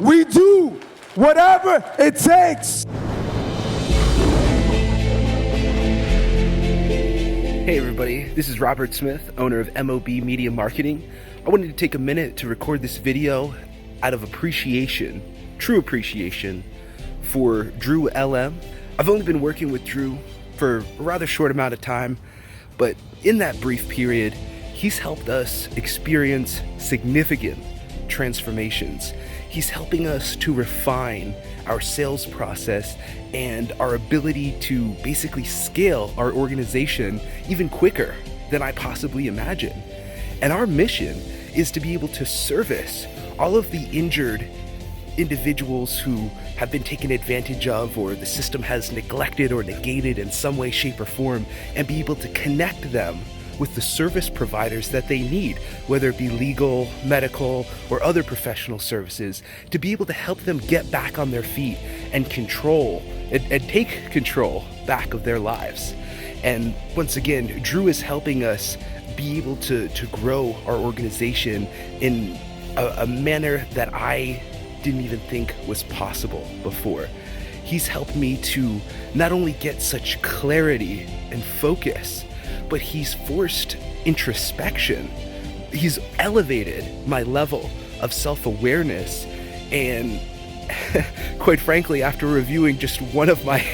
We do whatever it takes. Hey everybody, this is Robert Smith, owner of MOB Media Marketing. I wanted to take a minute to record this video out of appreciation, true appreciation, for Drew LM. I've only been working with Drew for a rather short amount of time, but in that brief period, he's helped us experience significant transformations. He's helping us to refine our sales process and our ability to basically scale our organization even quicker than I possibly imagined. And our mission is to be able to service all of the injured individuals who have been taken advantage of, or the system has neglected or negated in some way, shape, or form, and be able to connect them with the service providers that they need, whether it be legal, medical, or other professional services, to be able to help them get back on their feet and take control back of their lives. And once again, Drew is helping us be able to grow our organization in a manner that I didn't even think was possible before. He's helped me to not only get such clarity and focus, but he's forced introspection. He's elevated my level of self-awareness. And quite frankly, after reviewing just one of my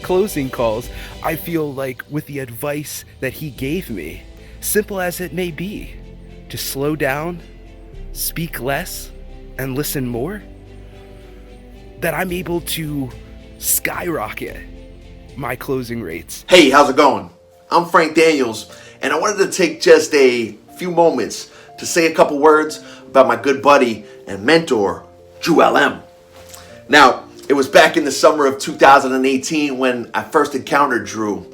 closing calls, I feel like with the advice that he gave me, simple as it may be, to slow down, speak less, and listen more, that I'm able to skyrocket my closing rates. Hey, how's it going? I'm Frank Daniels, and I wanted to take just a few moments to say a couple words about my good buddy and mentor, Drew LM. Now, it was back in the summer of 2018 when I first encountered Drew,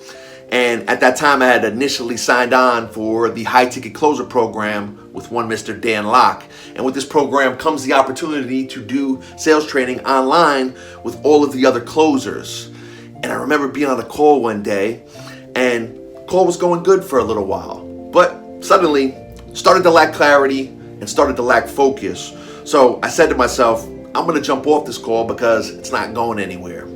and at that time I had initially signed on for the high ticket closer program with one Mr. Dan Locke. And with this program comes the opportunity to do sales training online with all of the other closers. And I remember being on a call one day, and call was going good for a little while, but suddenly started to lack clarity and started to lack focus. So I said to myself, I'm gonna jump off this call because it's not going anywhere.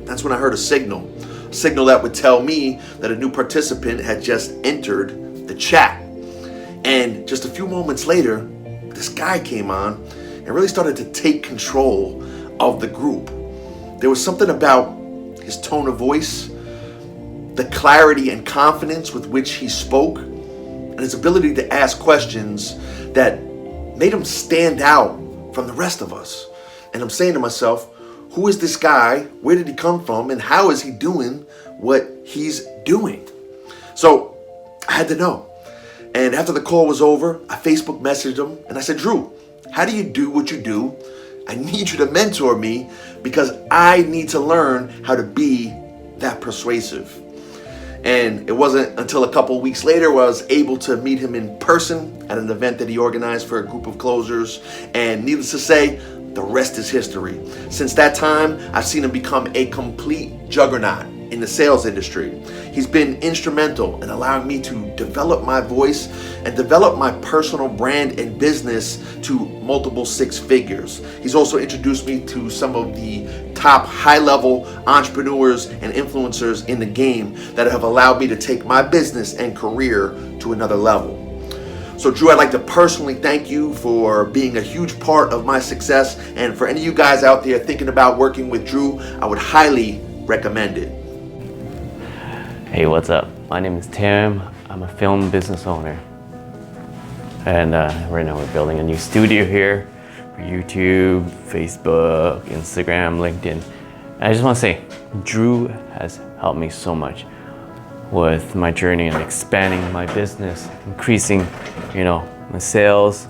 That's when I heard a signal that would tell me that a new participant had just entered the chat. And just a few moments later, this guy came on and really started to take control of the group. There was something about his tone of voice, the clarity and confidence with which he spoke, and his ability to ask questions that made him stand out from the rest of us. And I'm saying to myself, who is this guy? Where did he come from? And how is he doing what he's doing? So I had to know. And after the call was over, I Facebook messaged him and I said, Drew, how do you do what you do? I need you to mentor me because I need to learn how to be that persuasive. And it wasn't until a couple weeks later where I was able to meet him in person at an event that he organized for a group of closers. And needless to say, the rest is history. Since that time, I've seen him become a complete juggernaut in the sales industry. He's been instrumental in allowing me to develop my voice and develop my personal brand and business to multiple six figures. He's also introduced me to some of the top high-level entrepreneurs and influencers in the game that have allowed me to take my business and career to another level. So Drew, I'd like to personally thank you for being a huge part of my success. And for any of you guys out there thinking about working with Drew, I would highly recommend it. Hey, what's up? My name is Tim. I'm a film business owner. And right now we're building a new studio here for YouTube, Facebook, Instagram, LinkedIn. And I just want to say, Drew has helped me so much with my journey and expanding my business, increasing, my sales,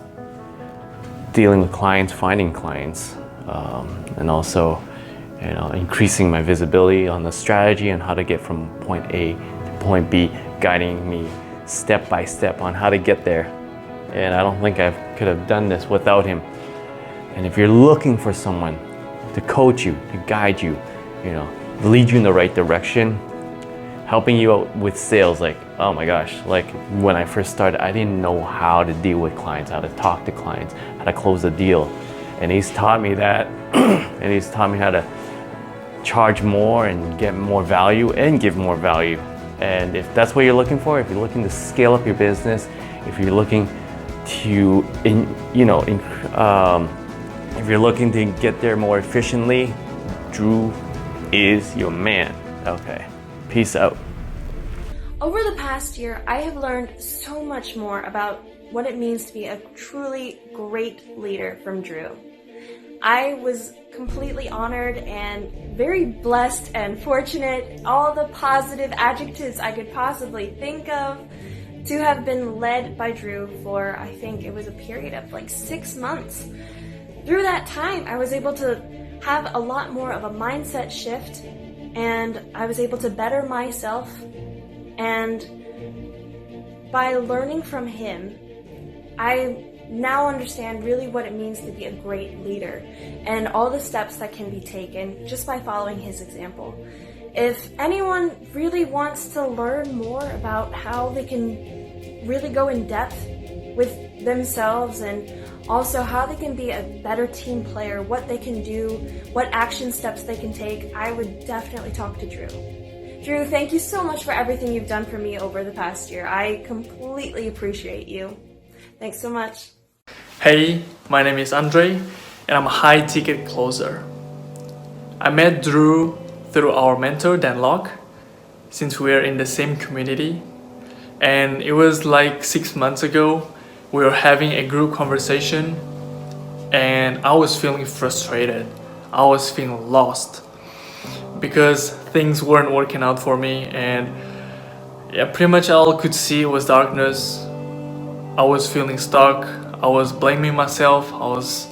dealing with clients, finding clients, and also, increasing my visibility on the strategy and how to get from point A to point B, guiding me step by step on how to get there. And I don't think I could have done this without him. And if you're looking for someone to coach you, to guide you, lead you in the right direction, helping you out with sales, oh my gosh, when I first started, I didn't know how to deal with clients, how to talk to clients, how to close a deal. and he's taught me that, and he's taught me how to charge more and get more value and give more value. And if that's what you're looking for, if you're looking to scale up your business, if you're looking to, if you're looking to get there more efficiently, Drew is your man. Okay, peace out. Over the past year, I have learned so much more about what it means to be a truly great leader from Drew. I was completely honored and very blessed and fortunate, all the positive adjectives I could possibly think of, to have been led by Drew for, I think it was a period of like 6 months. Through that time, I was able to have a lot more of a mindset shift, and I was able to better myself. And by learning from him, I now understand really what it means to be a great leader and all the steps that can be taken just by following his example. If anyone really wants to learn more about how they can really go in depth with themselves and also how they can be a better team player, what they can do, what action steps they can take, I would definitely talk to Drew. Drew, thank you so much for everything you've done for me over the past year. I completely appreciate you. Thanks so much. Hey, my name is Andre, and I'm a high-ticket closer. I met Drew through our mentor, Dan Locke, since we're in the same community. And it was like 6 months ago, we were having a group conversation, and I was feeling frustrated. I was feeling lost because things weren't working out for me, and pretty much all I could see was darkness. I was feeling stuck. I was blaming myself. I was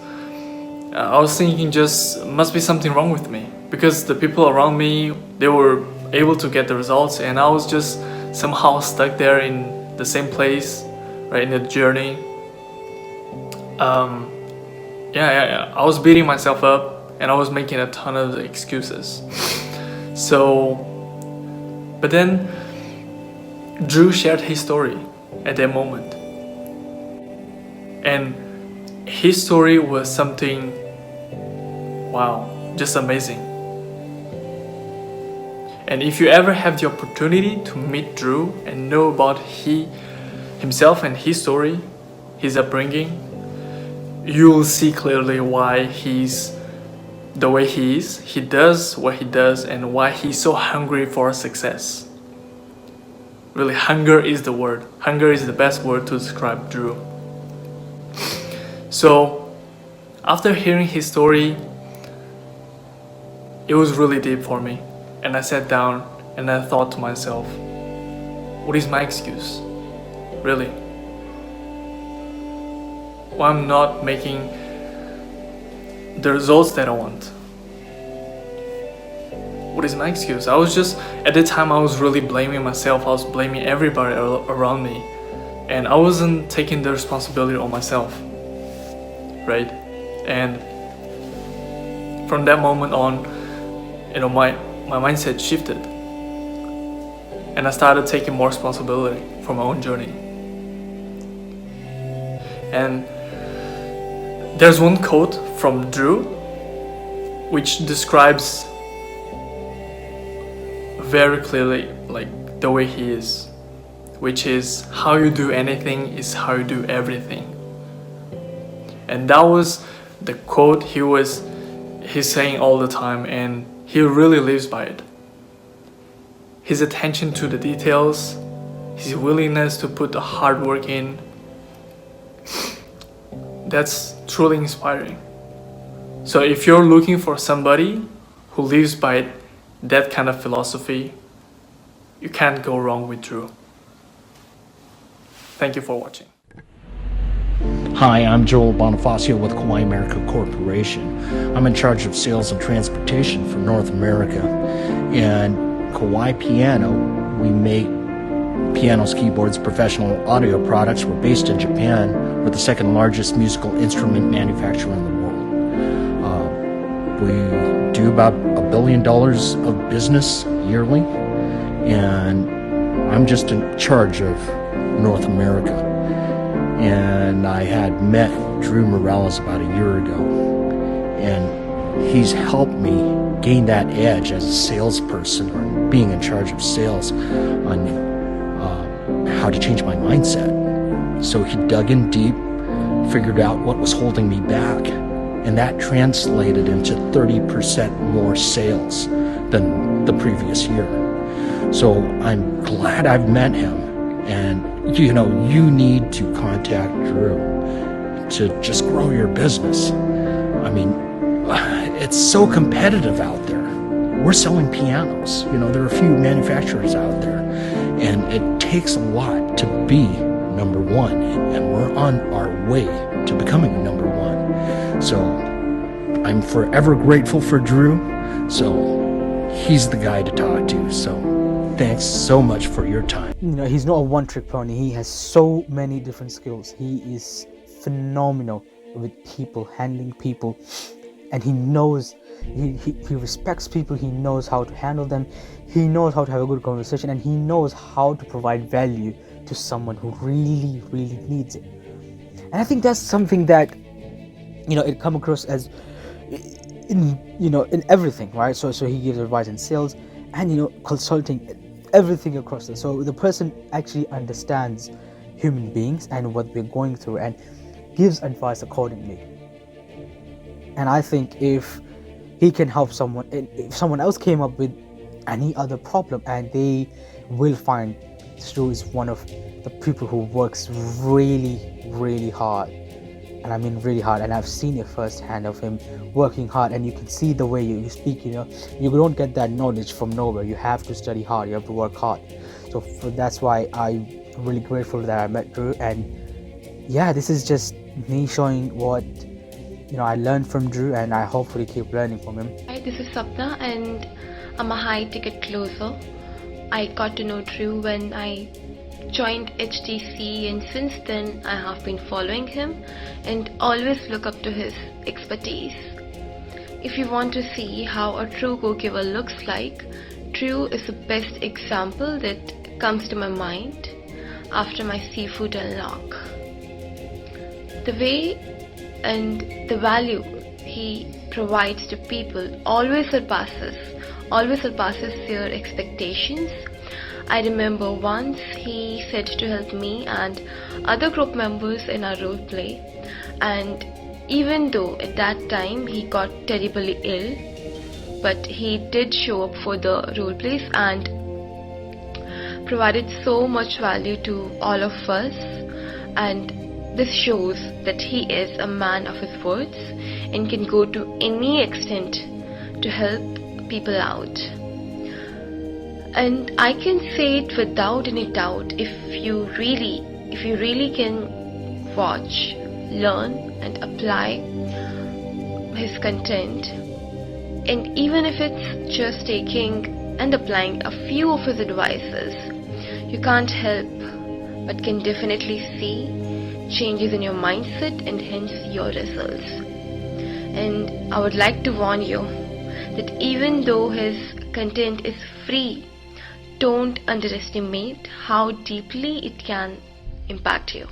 thinking just must be something wrong with me, because the people around me, they were able to get the results, and I was just somehow stuck there in the same place, right in the journey. I was beating myself up, and I was making a ton of excuses. But then Drew shared his story at that moment. And his story was something, wow, just amazing. And if you ever have the opportunity to meet Drew and know about himself and his story, his upbringing, you will see clearly why he's the way he is. He does what he does, and why he's so hungry for success. Really, hunger is the word. Hunger is the best word to describe Drew. So, after hearing his story, it was really deep for me. And I sat down and I thought to myself, what is my excuse? Really? Why I'm not making the results that I want? What is my excuse? At the time I was really blaming myself. I was blaming everybody around me. And I wasn't taking the responsibility on myself. Right? And from that moment on, my mindset shifted, and I started taking more responsibility for my own journey. And there's one quote from Drew which describes very clearly like the way he is, which is, how you do anything is how you do everything. And that was the quote he's saying all the time, and he really lives by it. His attention to the details, his willingness to put the hard work in, that's truly inspiring. So if you're looking for somebody who lives by that kind of philosophy, you can't go wrong with Drew. Thank you for watching. Hi, I'm Joel Bonifacio with Kauai America Corporation. I'm in charge of sales and transportation for North America. And Kauai Piano, we make pianos, keyboards, professional audio products. We're based in Japan. We're the second largest musical instrument manufacturer in the world. We do about $1 billion of business yearly, and I'm just in charge of North America. And I had met Drew Morales about a year ago, and he's helped me gain that edge as a salesperson or being in charge of sales on how to change my mindset. So he dug in deep, figured out what was holding me back, and that translated into 30% more sales than the previous year. So I'm glad I've met him, and you need to contact Drew to just grow your business. I mean, it's so competitive out there. We're selling pianos. There are a few manufacturers out there, and it takes a lot to be number one, and we're on our way to becoming number one. So I'm forever grateful for Drew. So he's the guy to talk to. So thanks so much for your time. He's not a one-trick pony. He has so many different skills. He is phenomenal with people, handling people, and he knows, he respects people. He knows how to handle them. He knows how to have a good conversation, and he knows how to provide value to someone who really, really needs it. And I think that's something that it come across as in everything, right? So he gives advice in sales and consulting, everything across it. So the person actually understands human beings and what we're going through and gives advice accordingly. And I think if he can help someone, if someone else came up with any other problem, and they will find Drew is one of the people who works really, really hard. And I mean really hard, and I've seen it firsthand of him working hard, and you can see the way you speak. You don't get that knowledge from nowhere. You have to study hard, you have to work hard. So that's why I'm really grateful that I met Drew. And yeah, this is just me showing what I learned from Drew, and I hopefully keep learning from him. Hi, this is Sapna, and I'm a high ticket closer. I got to know Drew when I joined HTC, and since then I have been following him and always look up to his expertise. If you want to see how a true go-giver looks like, Drew is the best example that comes to my mind after my seafood unlock. The way and the value he provides to people always surpasses their expectations. I remember once he said to help me and other group members in our role play, and even though at that time he got terribly ill, but he did show up for the role plays and provided so much value to all of us. And this shows that he is a man of his words and can go to any extent to help people out. And I can say it without any doubt, if you really can watch, learn and apply his content, and even if it's just taking and applying a few of his advices, you can't help but can definitely see changes in your mindset and hence your results. And I would like to warn you that even though his content is free, don't underestimate how deeply it can impact you.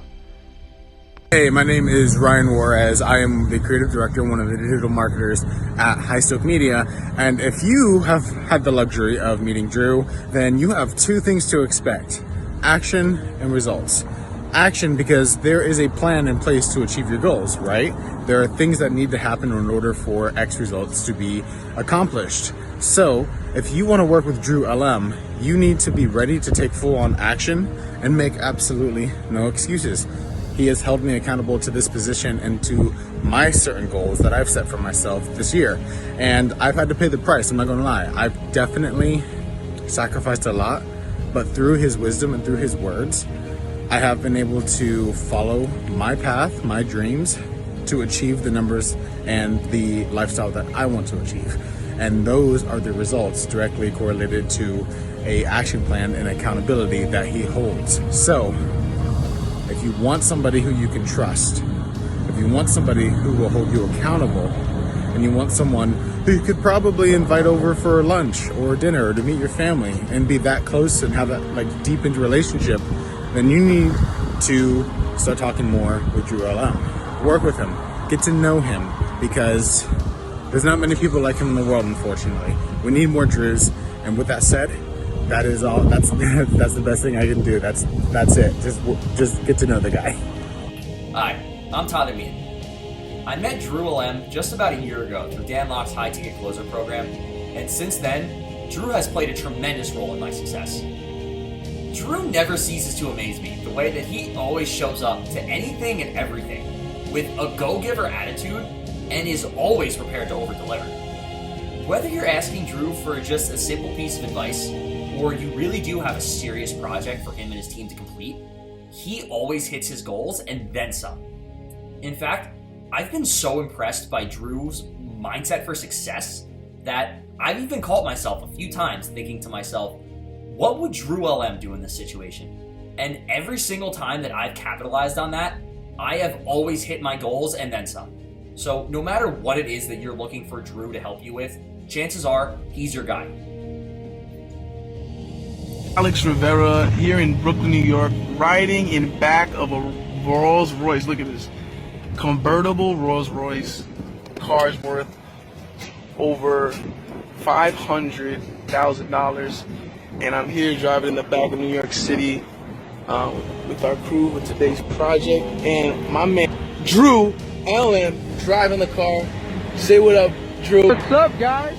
Hey, my name is Ryan Juarez. I am the creative director, one of the digital marketers at High Stoke Media. And if you have had the luxury of meeting Drew, then you have two things to expect: action and results. Action, because there is a plan in place to achieve your goals, right? There are things that need to happen in order for X results to be accomplished. So if you want to work with Drew LM, you need to be ready to take full-on action and make absolutely no excuses. He has held me accountable to this position and to my certain goals that I've set for myself this year. And I've had to pay the price, I'm not gonna lie. I've definitely sacrificed a lot, but through his wisdom and through his words, I have been able to follow my path, my dreams, to achieve the numbers and the lifestyle that I want to achieve. And those are the results directly correlated to a action plan and accountability that he holds. So, if you want somebody who you can trust, if you want somebody who will hold you accountable, and you want someone who you could probably invite over for lunch or dinner or to meet your family and be that close and have that deepened relationship, then you need to start talking more with Drew LM. Work with him, get to know him, because There's not many people like him in the world, unfortunately. We need more Drews, and with that said, that is all. That's the best thing I can do. That's it. Just get to know the guy. Hi, I'm Tyler Meehan. I met Drew LM just about a year ago through Dan Locke's High Ticket Closer program, and since then, Drew has played a tremendous role in my success. Drew never ceases to amaze me the way that he always shows up to anything and everything with a go-giver attitude and is always prepared to over-deliver. Whether you're asking Drew for just a simple piece of advice, or you really do have a serious project for him and his team to complete, he always hits his goals and then some. In fact, I've been so impressed by Drew's mindset for success that I've even caught myself a few times thinking to myself, what would Drew LM do in this situation? And every single time that I've capitalized on that, I have always hit my goals and then some. So no matter what it is that you're looking for Drew to help you with, chances are he's your guy. Alex Rivera here in Brooklyn, New York, riding in back of a Rolls Royce. Look at this. Convertible Rolls Royce. Car's worth over $500,000. And I'm here driving in the back of New York City with our crew with today's project. And my man, Drew LM, driving the car. Say what up, Drew. What's up, guys?